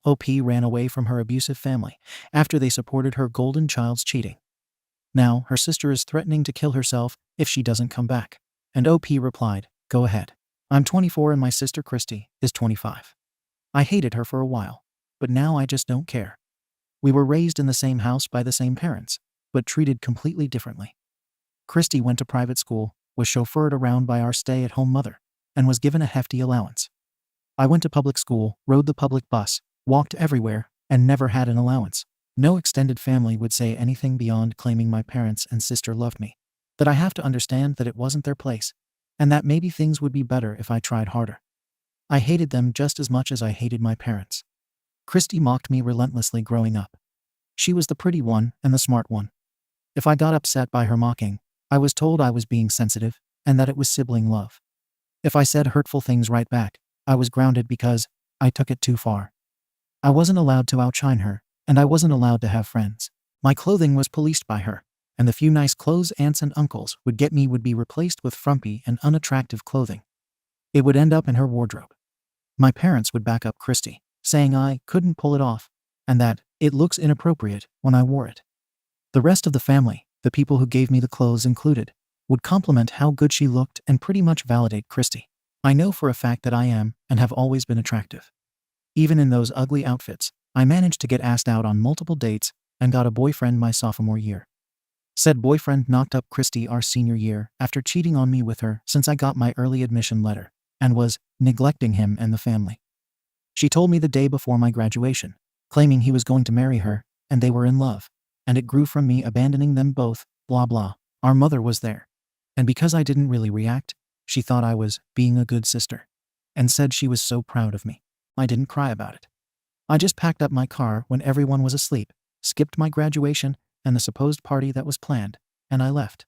OP ran away from her abusive family after they supported her golden child's cheating. Now, her sister is threatening to kill herself if she doesn't come back. And OP replied, "Go ahead. I'm 24 and my sister Christy is 25. I hated her for a while, but now I just don't care. We were raised in the same house by the same parents, but treated completely differently. Christy went to private school, was chauffeured around by our stay-at-home mother, and was given a hefty allowance. I went to public school, rode the public bus, walked everywhere, and never had an allowance. No extended family would say anything beyond claiming my parents and sister loved me. That I have to understand that it wasn't their place, and that maybe things would be better if I tried harder. I hated them just as much as I hated my parents. Christy mocked me relentlessly growing up. She was the pretty one and the smart one. If I got upset by her mocking, I was told I was being sensitive and that it was sibling love. If I said hurtful things right back, I was grounded because I took it too far. I wasn't allowed to outshine her, and I wasn't allowed to have friends. My clothing was policed by her, and the few nice clothes aunts and uncles would get me would be replaced with frumpy and unattractive clothing. It would end up in her wardrobe. My parents would back up Christy, saying I couldn't pull it off, and that it looks inappropriate when I wore it. The rest of the family, the people who gave me the clothes included, would compliment how good she looked and pretty much validate Christy. I know for a fact that I am and have always been attractive. Even in those ugly outfits, I managed to get asked out on multiple dates and got a boyfriend my sophomore year. Said boyfriend knocked up Christy our senior year after cheating on me with her since I got my early admission letter, and was neglecting him and the family. She told me the day before my graduation, claiming he was going to marry her, and they were in love, and it grew from me abandoning them both, blah blah. Our mother was there. And because I didn't really react, she thought I was being a good sister, and said she was so proud of me. I didn't cry about it. I just packed up my car when everyone was asleep, skipped my graduation and the supposed party that was planned, and I left.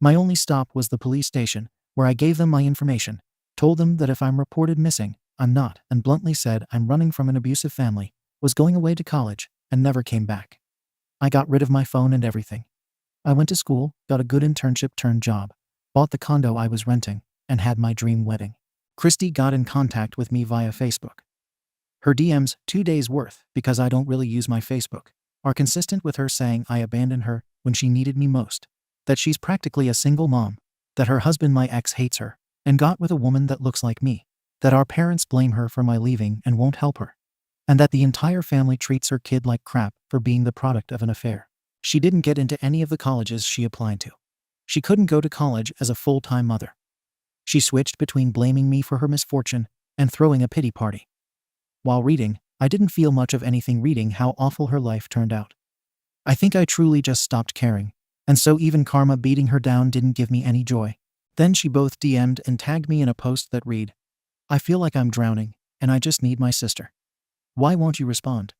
My only stop was the police station, where I gave them my information, told them that if I'm reported missing, I'm not, and bluntly said I'm running from an abusive family, was going away to college, and never came back. I got rid of my phone and everything. I went to school, got a good internship-turned-job, bought the condo I was renting, and had my dream wedding. Christy got in contact with me via Facebook. Her DMs, 2 days worth, because I don't really use my Facebook, are consistent with her saying I abandoned her when she needed me most, that she's practically a single mom, that her husband, my ex, hates her, and got with a woman that looks like me, that our parents blame her for my leaving and won't help her, and that the entire family treats her kid like crap for being the product of an affair. She didn't get into any of the colleges she applied to. She couldn't go to college as a full-time mother. She switched between blaming me for her misfortune and throwing a pity party. While reading, I didn't feel much of anything reading how awful her life turned out. I think I truly just stopped caring, and so even karma beating her down didn't give me any joy. Then she both DM'd and tagged me in a post that read, "I feel like I'm drowning, and I just need my sister. Why won't you respond?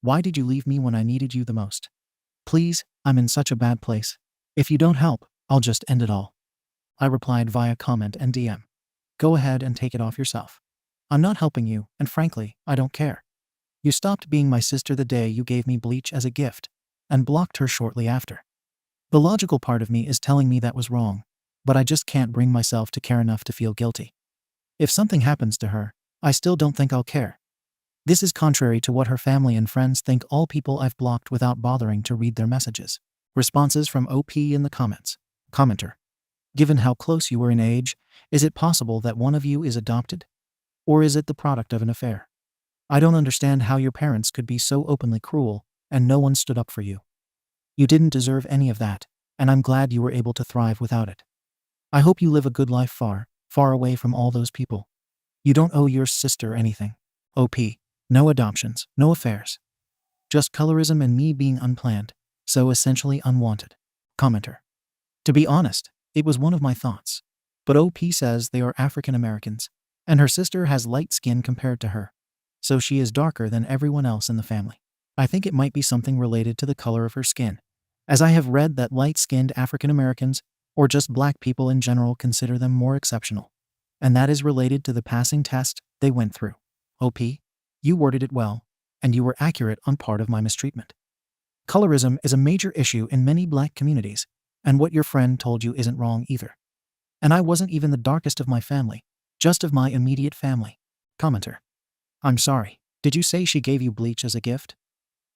Why did you leave me when I needed you the most? Please, I'm in such a bad place. If you don't help, I'll just end it all." I replied via comment and DM. "Go ahead and take it off yourself. I'm not helping you, and frankly, I don't care. You stopped being my sister the day you gave me bleach as a gift, and blocked her shortly after. The logical part of me is telling me that was wrong, but I just can't bring myself to care enough to feel guilty. If something happens to her, I still don't think I'll care." This is contrary to what her family and friends think all people I've blocked without bothering to read their messages. Responses from OP in the comments. Commenter: "Given how close you were in age, is it possible that one of you is adopted? Or is it the product of an affair? I don't understand how your parents could be so openly cruel, and no one stood up for you. You didn't deserve any of that, and I'm glad you were able to thrive without it. I hope you live a good life far, far away from all those people. You don't owe your sister anything. OP, no adoptions, no affairs. Just colorism and me being unplanned, so essentially unwanted." Commenter: "To be honest, it was one of my thoughts. But OP says they are African Americans, and her sister has light skin compared to her, so she is darker than everyone else in the family. I think it might be something related to the color of her skin, as I have read that light-skinned African Americans, or just black people in general, consider them more exceptional, and that is related to the passing test they went through. OP, you worded it well, and you were accurate on part of my mistreatment. Colorism is a major issue in many black communities, and what your friend told you isn't wrong either. And I wasn't even the darkest of my family, just of my immediate family." Commenter: "I'm sorry. Did you say she gave you bleach as a gift?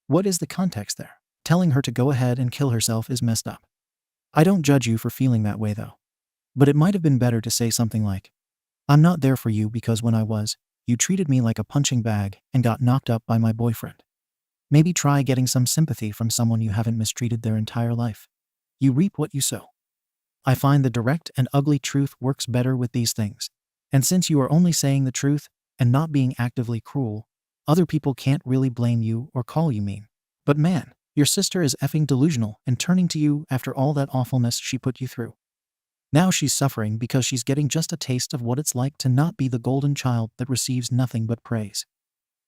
What is the context there? Telling her to go ahead and kill herself is messed up. I don't judge you for feeling that way though. But it might have been better to say something like, I'm not there for you because when I was, you treated me like a punching bag and got knocked up by my boyfriend. Maybe try getting some sympathy from someone you haven't mistreated their entire life. You reap what you sow. I find the direct and ugly truth works better with these things. And since you are only saying the truth and not being actively cruel, other people can't really blame you or call you mean. But man, your sister is effing delusional and turning to you after all that awfulness she put you through. Now she's suffering because she's getting just a taste of what it's like to not be the golden child that receives nothing but praise.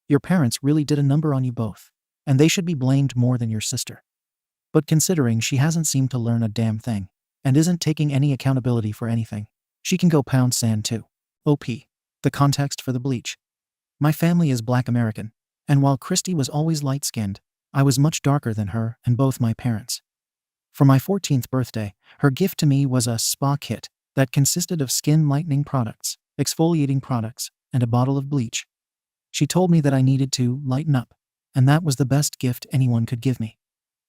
Your parents really did a number on you both, and they should be blamed more than your sister. But considering she hasn't seemed to learn a damn thing, and isn't taking any accountability for anything, she can go pound sand too. OP. The context for the bleach. My family is Black American, and while Christy was always light-skinned, I was much darker than her and both my parents. For my 14th birthday, her gift to me was a spa kit that consisted of skin lightening products, exfoliating products, and a bottle of bleach. She told me that I needed to lighten up, and that was the best gift anyone could give me.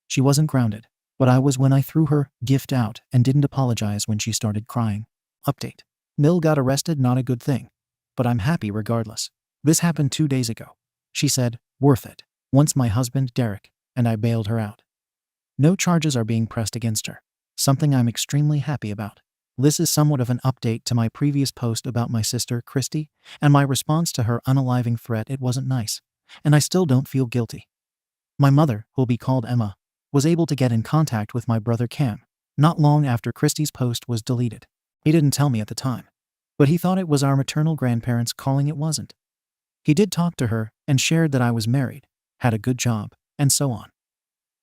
She wasn't grounded, but I was when I threw her gift out and didn't apologize when she started crying. Update. Mill got arrested, not a good thing, but I'm happy regardless. This happened 2 days ago. She said, worth it, once my husband, Derek, and I bailed her out. No charges are being pressed against her, something I'm extremely happy about. This is somewhat of an update to my previous post about my sister, Christy, and my response to her unaliving threat. It wasn't nice, and I still don't feel guilty. My mother, who'll be called Emma, was able to get in contact with my brother Cam, not long after Christy's post was deleted. He didn't tell me at the time, but he thought it was our maternal grandparents calling. It wasn't. He did talk to her and shared that I was married, had a good job, and so on.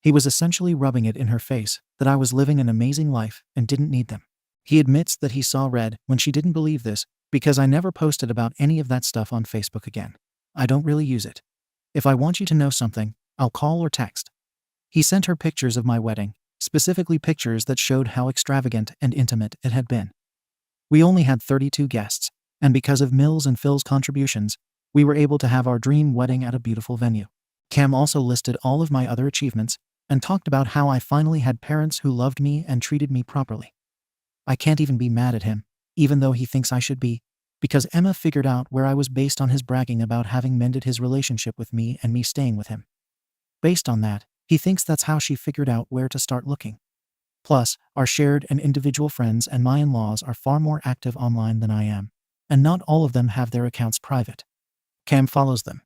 He was essentially rubbing it in her face that I was living an amazing life and didn't need them. He admits that he saw red when she didn't believe this because I never posted about any of that stuff on Facebook again. I don't really use it. If I want you to know something, I'll call or text. He sent her pictures of my wedding, specifically pictures that showed how extravagant and intimate it had been. We only had 32 guests, and because of Mills and Phil's contributions, we were able to have our dream wedding at a beautiful venue. Cam also listed all of my other achievements and talked about how I finally had parents who loved me and treated me properly. I can't even be mad at him, even though he thinks I should be, because Emma figured out where I was based on his bragging about having mended his relationship with me and me staying with him. Based on that, he thinks that's how she figured out where to start looking. Plus, our shared and individual friends and my in-laws are far more active online than I am, and not all of them have their accounts private. Cam follows them,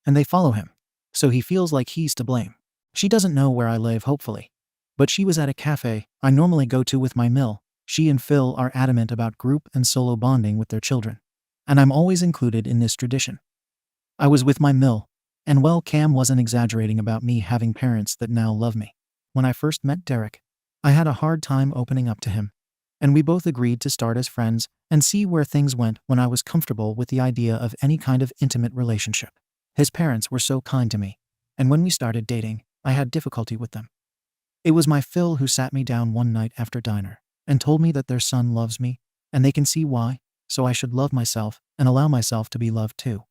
and they follow him, so he feels like he's to blame. She doesn't know where I live, hopefully, but she was at a cafe I normally go to with my Mill. She and Phil are adamant about group and solo bonding with their children, and I'm always included in this tradition. I was with my Mill, and well, Cam wasn't exaggerating about me having parents that now love me. When I first met Derek, I had a hard time opening up to him, and we both agreed to start as friends and see where things went when I was comfortable with the idea of any kind of intimate relationship. His parents were so kind to me, and when we started dating, I had difficulty with them. It was my Phil who sat me down one night after dinner and told me that their son loves me, and they can see why, so I should love myself and allow myself to be loved too.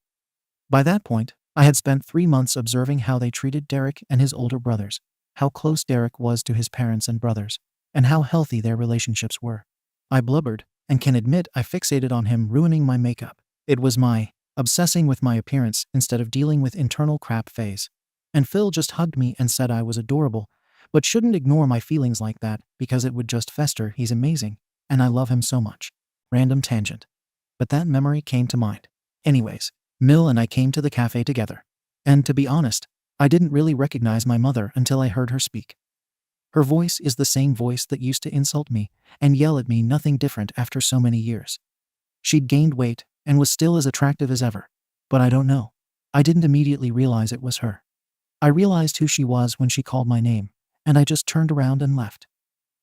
By that point, I had spent 3 months observing how they treated Derek and his older brothers, how close Derek was to his parents and brothers, and how healthy their relationships were. I blubbered, and can admit I fixated on him ruining my makeup. It was my obsessing with my appearance instead of dealing with internal crap phase. And Phil just hugged me and said I was adorable, but shouldn't ignore my feelings like that because it would just fester. He's amazing, and I love him so much. Random tangent. But that memory came to mind. Anyways, Mill and I came to the cafe together. And to be honest, I didn't really recognize my mother until I heard her speak. Her voice is the same voice that used to insult me and yell at me, nothing different after so many years. She'd gained weight and was still as attractive as ever, but I don't know. I didn't immediately realize it was her. I realized who she was when she called my name, and I just turned around and left.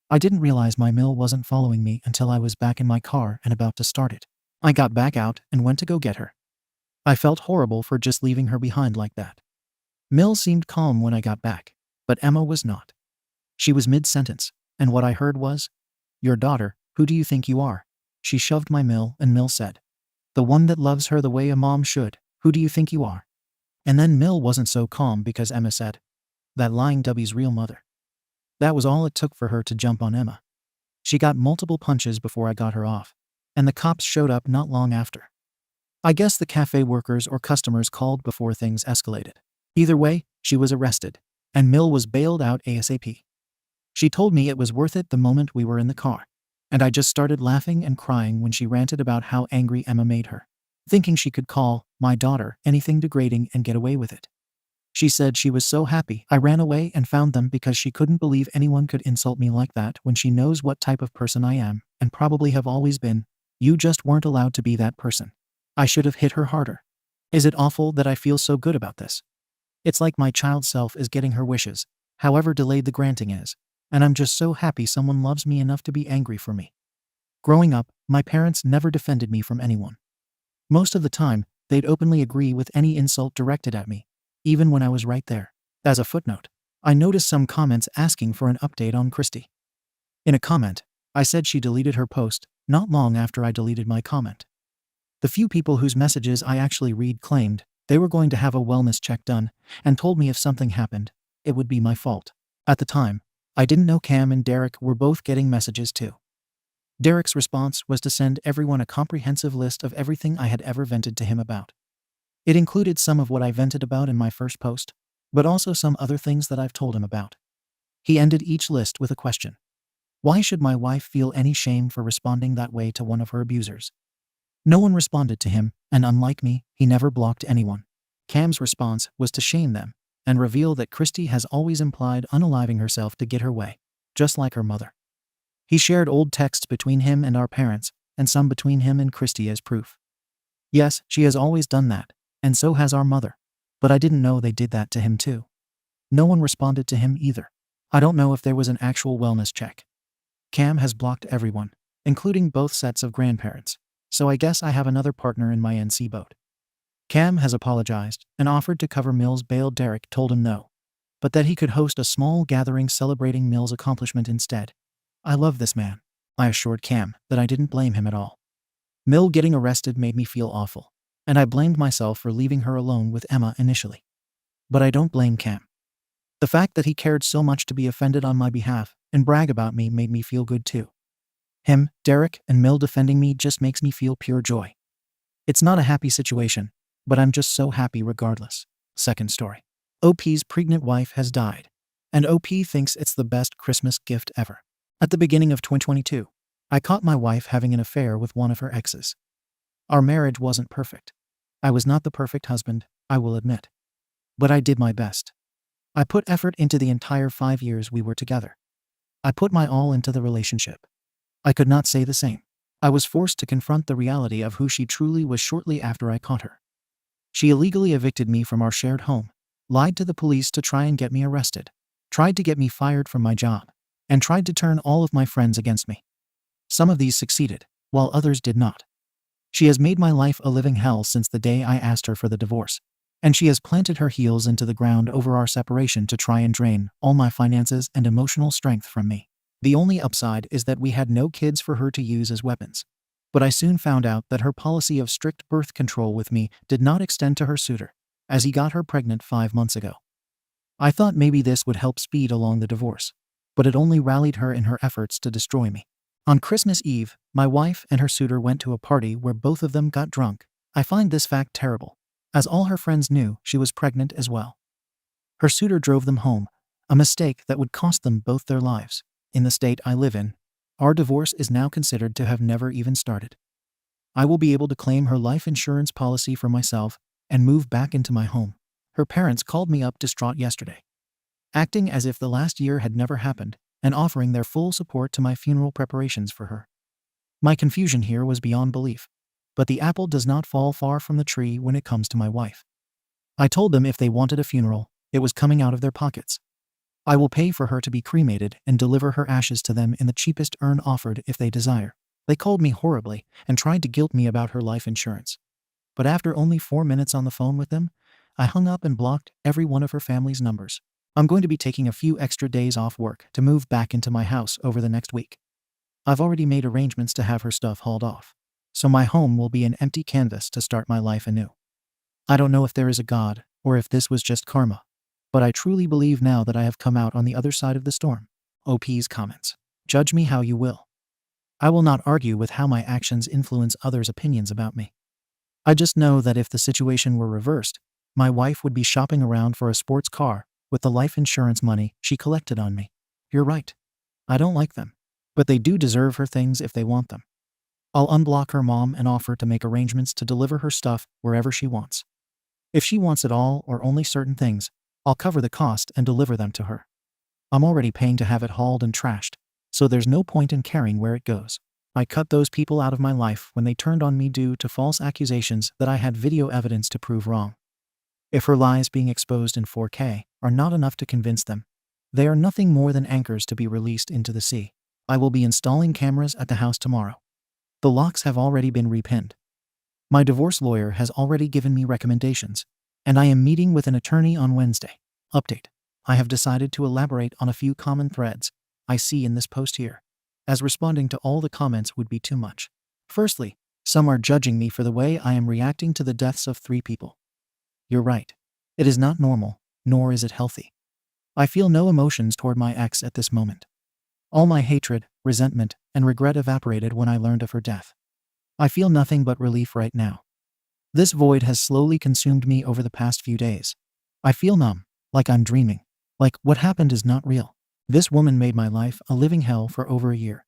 I didn't realize my Mill wasn't following me until I was back in my car and about to start it. I got back out and went to go get her. I felt horrible for just leaving her behind like that. Mill seemed calm when I got back, but Emma was not. She was mid-sentence, and what I heard was, "Your daughter, who do you think you are?" She shoved my Mill, and Mill said, "The one that loves her the way a mom should. Who do you think you are?" And then Mill wasn't so calm because Emma said, "That lying Debbie's real mother." That was all it took for her to jump on Emma. She got multiple punches before I got her off, and the cops showed up not long after. I guess the cafe workers or customers called before things escalated. Either way, she was arrested, and Mill was bailed out ASAP. She told me it was worth it the moment we were in the car, and I just started laughing and crying when she ranted about how angry Emma made her, thinking she could call my daughter anything degrading and get away with it. She said she was so happy I ran away and found them because she couldn't believe anyone could insult me like that when she knows what type of person I am and probably have always been. You just weren't allowed to be that person. I should have hit her harder. Is it awful that I feel so good about this? It's like my child self is getting her wishes, however delayed the granting is, and I'm just so happy someone loves me enough to be angry for me. Growing up, my parents never defended me from anyone. Most of the time, they'd openly agree with any insult directed at me, even when I was right there. As a footnote, I noticed some comments asking for an update on Christy. In a comment, I said she deleted her post not long after I deleted my comment. The few people whose messages I actually read claimed they were going to have a wellness check done and told me if something happened, it would be my fault. At the time, I didn't know Cam and Derek were both getting messages too. Derek's response was to send everyone a comprehensive list of everything I had ever vented to him about. It included some of what I vented about in my first post, but also some other things that I've told him about. He ended each list with a question. Why should my wife feel any shame for responding that way to one of her abusers? No one responded to him, and unlike me, he never blocked anyone. Cam's response was to shame them and reveal that Christy has always implied unaliving herself to get her way, just like her mother. He shared old texts between him and our parents, and some between him and Christy as proof. Yes, she has always done that, and so has our mother, but I didn't know they did that to him too. No one responded to him either. I don't know if there was an actual wellness check. Cam has blocked everyone, including both sets of grandparents, so I guess I have another partner in my NC boat. Cam has apologized and offered to cover Mill's bail. Derek told him no, but that he could host a small gathering celebrating Mill's accomplishment instead. I love this man. I assured Cam that I didn't blame him at all. Mill getting arrested made me feel awful, and I blamed myself for leaving her alone with Emma initially. But I don't blame Cam. The fact that he cared so much to be offended on my behalf and brag about me made me feel good too. Him, Derek, and Mill defending me just makes me feel pure joy. It's not a happy situation, but I'm just so happy regardless. Second story. OP's pregnant wife has died, and OP thinks it's the best Christmas gift ever. At the beginning of 2022, I caught my wife having an affair with one of her exes. Our marriage wasn't perfect. I was not the perfect husband, I will admit. But I did my best. I put effort into the entire 5 years we were together. I put my all into the relationship. I could not say the same. I was forced to confront the reality of who she truly was shortly after I caught her. She illegally evicted me from our shared home, lied to the police to try and get me arrested, tried to get me fired from my job, and tried to turn all of my friends against me. Some of these succeeded, while others did not. She has made my life a living hell since the day I asked her for the divorce, and she has planted her heels into the ground over our separation to try and drain all my finances and emotional strength from me. The only upside is that we had no kids for her to use as weapons. But I soon found out that her policy of strict birth control with me did not extend to her suitor, as he got her pregnant 5 months ago. I thought maybe this would help speed along the divorce, but it only rallied her in her efforts to destroy me. On Christmas Eve, my wife and her suitor went to a party where both of them got drunk. I find this fact terrible, as all her friends knew she was pregnant as well. Her suitor drove them home, a mistake that would cost them both their lives. In the state I live in, our divorce is now considered to have never even started. I will be able to claim her life insurance policy for myself and move back into my home. Her parents called me up distraught yesterday, acting as if the last year had never happened and offering their full support to my funeral preparations for her. My confusion here was beyond belief, but the apple does not fall far from the tree when it comes to my wife. I told them if they wanted a funeral, it was coming out of their pockets. I will pay for her to be cremated and deliver her ashes to them in the cheapest urn offered if they desire. They called me horribly and tried to guilt me about her life insurance. But after only 4 minutes on the phone with them, I hung up and blocked every one of her family's numbers. I'm going to be taking a few extra days off work to move back into my house over the next week. I've already made arrangements to have her stuff hauled off, so my home will be an empty canvas to start my life anew. I don't know if there is a God or if this was just karma. But I truly believe now that I have come out on the other side of the storm. OP's comments. Judge me how you will. I will not argue with how my actions influence others' opinions about me. I just know that if the situation were reversed, my wife would be shopping around for a sports car with the life insurance money she collected on me. You're right. I don't like them. But they do deserve her things if they want them. I'll unblock her mom and offer to make arrangements to deliver her stuff wherever she wants. If she wants it all or only certain things, I'll cover the cost and deliver them to her. I'm already paying to have it hauled and trashed, so there's no point in caring where it goes. I cut those people out of my life when they turned on me due to false accusations that I had video evidence to prove wrong. If her lies being exposed in 4K are not enough to convince them, they are nothing more than anchors to be released into the sea. I will be installing cameras at the house tomorrow. The locks have already been repinned. My divorce lawyer has already given me recommendations, and I am meeting with an attorney on Wednesday. Update. I have decided to elaborate on a few common threads I see in this post here, as responding to all the comments would be too much. Firstly, some are judging me for the way I am reacting to the deaths of 3 people. You're right. It is not normal, nor is it healthy. I feel no emotions toward my ex at this moment. All my hatred, resentment, and regret evaporated when I learned of her death. I feel nothing but relief right now. This void has slowly consumed me over the past few days. I feel numb, like I'm dreaming, like what happened is not real. This woman made my life a living hell for over a year.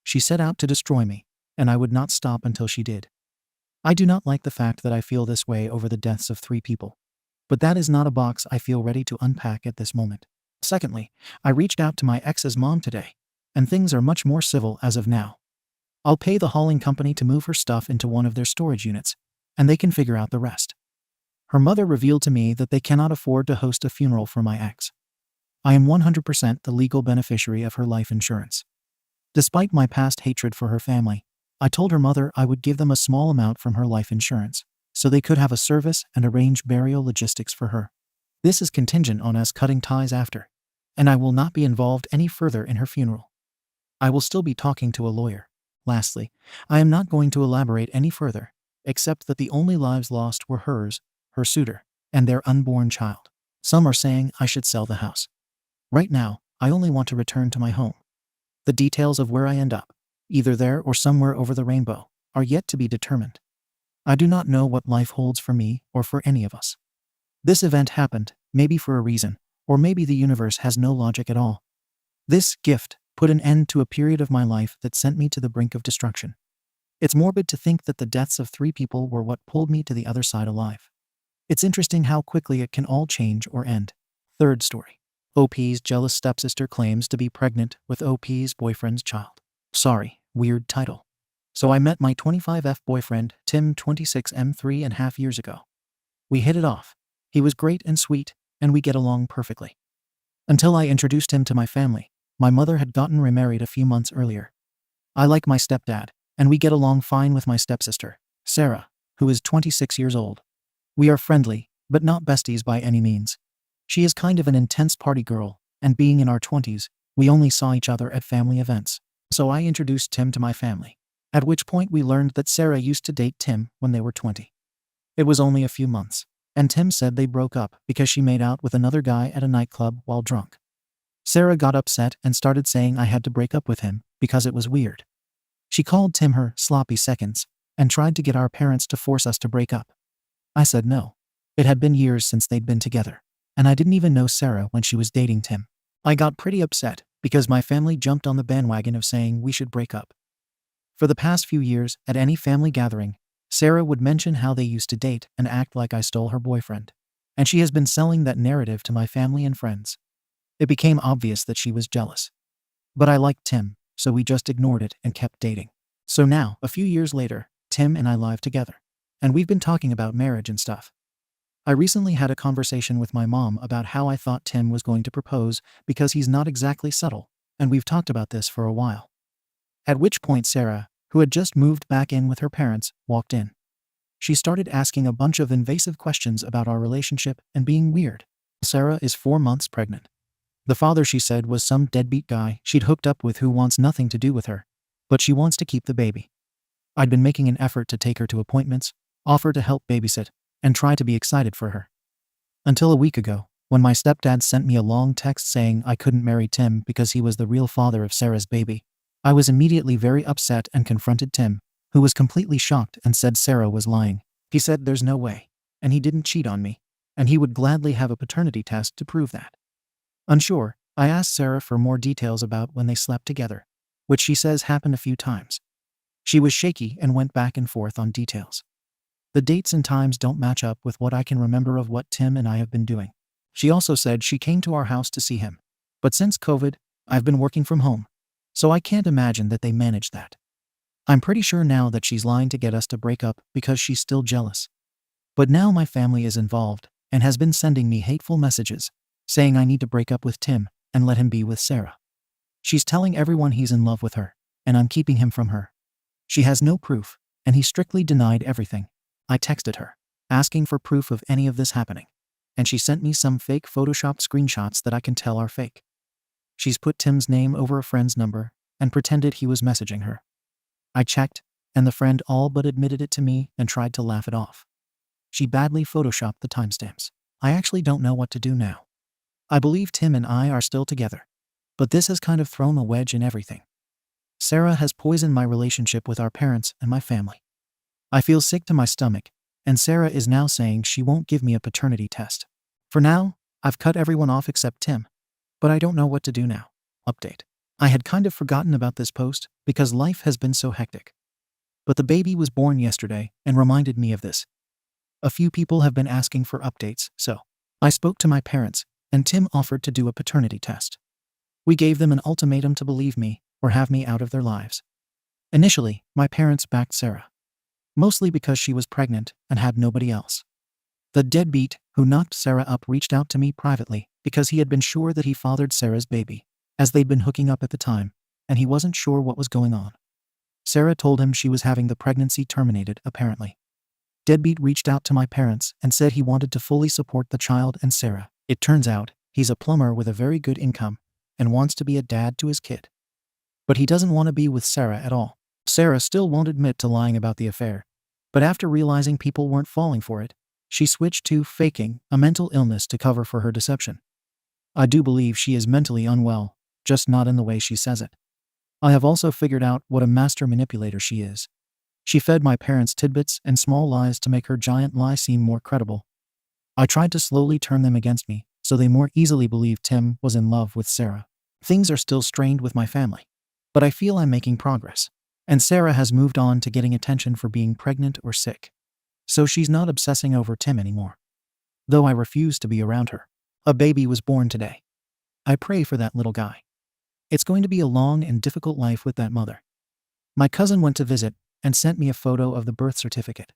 She set out to destroy me, and I would not stop until she did. I do not like the fact that I feel this way over the deaths of 3 people. But that is not a box I feel ready to unpack at this moment. Secondly, I reached out to my ex's mom today, and things are much more civil as of now. I'll pay the hauling company to move her stuff into one of their storage units, and they can figure out the rest. Her mother revealed to me that they cannot afford to host a funeral for my ex. I am 100% the legal beneficiary of her life insurance. Despite my past hatred for her family, I told her mother I would give them a small amount from her life insurance, so they could have a service and arrange burial logistics for her. This is contingent on us cutting ties after, and I will not be involved any further in her funeral. I will still be talking to a lawyer. Lastly, I am not going to elaborate any further, except that the only lives lost were hers, her suitor, and their unborn child. Some are saying I should sell the house. Right now, I only want to return to my home. The details of where I end up, either there or somewhere over the rainbow, are yet to be determined. I do not know what life holds for me or for any of us. This event happened, maybe for a reason, or maybe the universe has no logic at all. This gift put an end to a period of my life that sent me to the brink of destruction. It's morbid to think that the deaths of 3 people were what pulled me to the other side alive. It's interesting how quickly it can all change or end. Third story. OP's jealous stepsister claims to be pregnant with OP's boyfriend's child. Sorry, weird title. So I met my 25F boyfriend, Tim, 26M, 3.5 years ago. We hit it off. He was great and sweet, and we get along perfectly. Until I introduced him to my family. My mother had gotten remarried a few months earlier. I like my stepdad, and we get along fine with my stepsister, Sarah, who is 26 years old. We are friendly, but not besties by any means. She is kind of an intense party girl, and being in our 20s, we only saw each other at family events. So I introduced Tim to my family, at which point we learned that Sarah used to date Tim when they were 20. It was only a few months, and Tim said they broke up because she made out with another guy at a nightclub while drunk. Sarah got upset and started saying I had to break up with him because it was weird. She called Tim her sloppy seconds and tried to get our parents to force us to break up. I said no. It had been years since they'd been together, and I didn't even know Sarah when she was dating Tim. I got pretty upset because my family jumped on the bandwagon of saying we should break up. For the past few years, at any family gathering, Sarah would mention how they used to date and act like I stole her boyfriend, and she has been selling that narrative to my family and friends. It became obvious that she was jealous. But I liked Tim, so we just ignored it and kept dating. So now, a few years later, Tim and I live together, and we've been talking about marriage and stuff. I recently had a conversation with my mom about how I thought Tim was going to propose because he's not exactly subtle, and we've talked about this for a while. At which point Sarah, who had just moved back in with her parents, walked in. She started asking a bunch of invasive questions about our relationship and being weird. Sarah is 4 months pregnant. The father, she said, was some deadbeat guy she'd hooked up with who wants nothing to do with her, but she wants to keep the baby. I'd been making an effort to take her to appointments, offer to help babysit, and try to be excited for her. Until a week ago, when my stepdad sent me a long text saying I couldn't marry Tim because he was the real father of Sarah's baby. I was immediately very upset and confronted Tim, who was completely shocked and said Sarah was lying. He said there's no way, and he didn't cheat on me, and he would gladly have a paternity test to prove that. Unsure, I asked Sarah for more details about when they slept together, which she says happened a few times. She was shaky and went back and forth on details. The dates and times don't match up with what I can remember of what Tim and I have been doing. She also said she came to our house to see him. But since COVID, I've been working from home, so I can't imagine that they managed that. I'm pretty sure now that she's lying to get us to break up because she's still jealous. But now my family is involved and has been sending me hateful messages, saying I need to break up with Tim and let him be with Sarah. She's telling everyone he's in love with her, and I'm keeping him from her. She has no proof, and he strictly denied everything. I texted her, asking for proof of any of this happening, and she sent me some fake photoshopped screenshots that I can tell are fake. She's put Tim's name over a friend's number and pretended he was messaging her. I checked, and the friend all but admitted it to me and tried to laugh it off. She badly photoshopped the timestamps. I actually don't know what to do now. I believe Tim and I are still together, but this has kind of thrown a wedge in everything. Sarah has poisoned my relationship with our parents and my family. I feel sick to my stomach, and Sarah is now saying she won't give me a paternity test. For now, I've cut everyone off except Tim, but I don't know what to do now. Update. I had kind of forgotten about this post because life has been so hectic. But the baby was born yesterday and reminded me of this. A few people have been asking for updates, so I spoke to my parents, and Tim offered to do a paternity test. We gave them an ultimatum to believe me or have me out of their lives. Initially, my parents backed Sarah, mostly because she was pregnant and had nobody else. The deadbeat who knocked Sarah up reached out to me privately because he had been sure that he fathered Sarah's baby, as they'd been hooking up at the time, and he wasn't sure what was going on. Sarah told him she was having the pregnancy terminated, apparently. Deadbeat reached out to my parents and said he wanted to fully support the child and Sarah. It turns out, he's a plumber with a very good income and wants to be a dad to his kid. But he doesn't want to be with Sarah at all. Sarah still won't admit to lying about the affair, but after realizing people weren't falling for it, she switched to faking a mental illness to cover for her deception. I do believe she is mentally unwell, just not in the way she says it. I have also figured out what a master manipulator she is. She fed my parents tidbits and small lies to make her giant lie seem more credible. I tried to slowly turn them against me so they more easily believed Tim was in love with Sarah. Things are still strained with my family, but I feel I'm making progress. And Sarah has moved on to getting attention for being pregnant or sick. So she's not obsessing over Tim anymore. Though I refuse to be around her. A baby was born today. I pray for that little guy. It's going to be a long and difficult life with that mother. My cousin went to visit and sent me a photo of the birth certificate.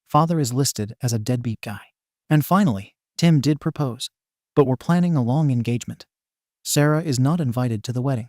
Father is listed as a deadbeat guy. And finally, Tim did propose. But we're planning a long engagement. Sarah is not invited to the wedding.